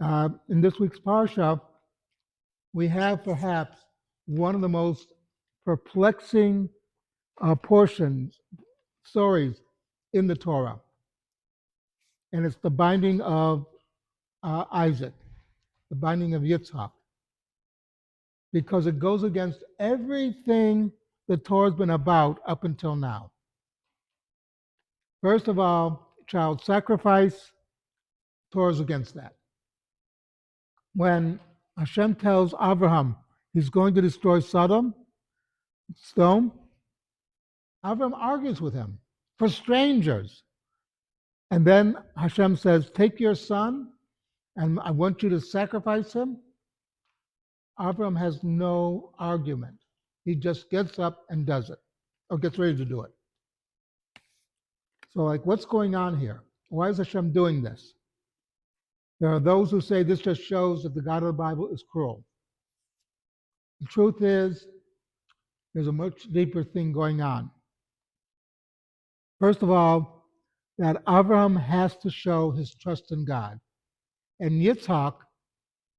In this week's Parsha, we have perhaps one of the most perplexing portions, stories in the Torah, and it's the binding of Isaac, the binding of Yitzhak, because it goes against everything the Torah's been about up until now. First of all, child sacrifice, Torah's against that. When Hashem tells Abraham he's going to destroy Sodom, Abraham argues with him for strangers. And then Hashem says, take your son, and I want you to sacrifice him. Abraham has no argument. He just gets up and does it, or gets ready to do it. So, what's going on here? Why is Hashem doing this? There are those who say this just shows that the God of the Bible is cruel. The truth is, there's a much deeper thing going on. First of all, that Abraham has to show his trust in God. And Yitzhak,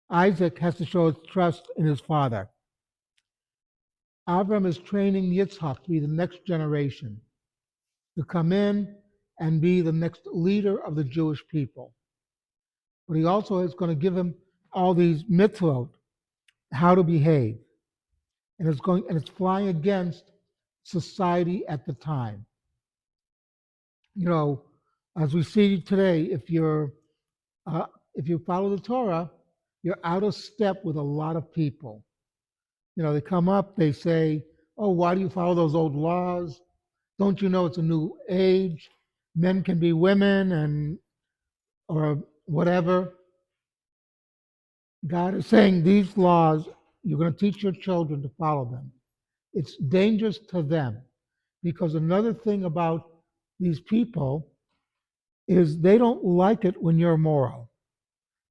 Isaac, has to show his trust in his father. Abraham is training Yitzhak to be the next generation, to come in and be the next leader of the Jewish people. But he also is going to give him all these mitzvot, how to behave. And it's flying against society at the time. As we see today, if you follow the Torah, you're out of step with a lot of people. They come up, they say, "Oh, why do you follow those old laws? Don't you know it's a new age? Men can be women or whatever." God is saying these laws, you're going to teach your children to follow them. It's dangerous to them, because another thing about these people is they don't like it when you're moral,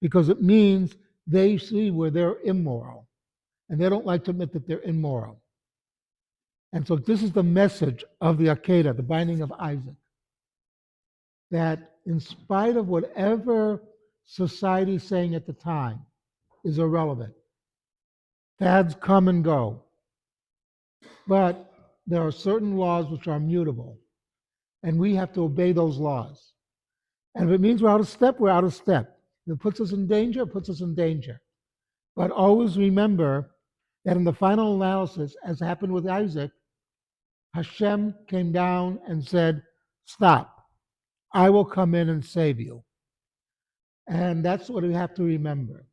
because it means they see where they're immoral, and they don't like to admit that they're immoral. And so this is the message of the Akedah, the binding of Isaac, that in spite of whatever society is saying at the time is irrelevant. Fads come and go. But there are certain laws which are mutable, and we have to obey those laws. And if it means we're out of step, we're out of step. If it puts us in danger, it puts us in danger. But always remember that in the final analysis, as happened with Isaac, Hashem came down and said, "Stop. I will come in and save you." And that's what we have to remember.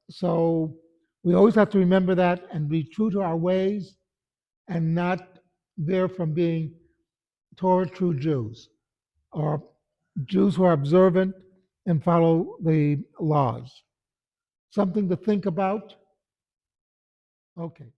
So we always have to remember that and be true to our ways and not veer from being Torah true Jews, or Jews who are observant and follow the laws. Something to think about? Okay.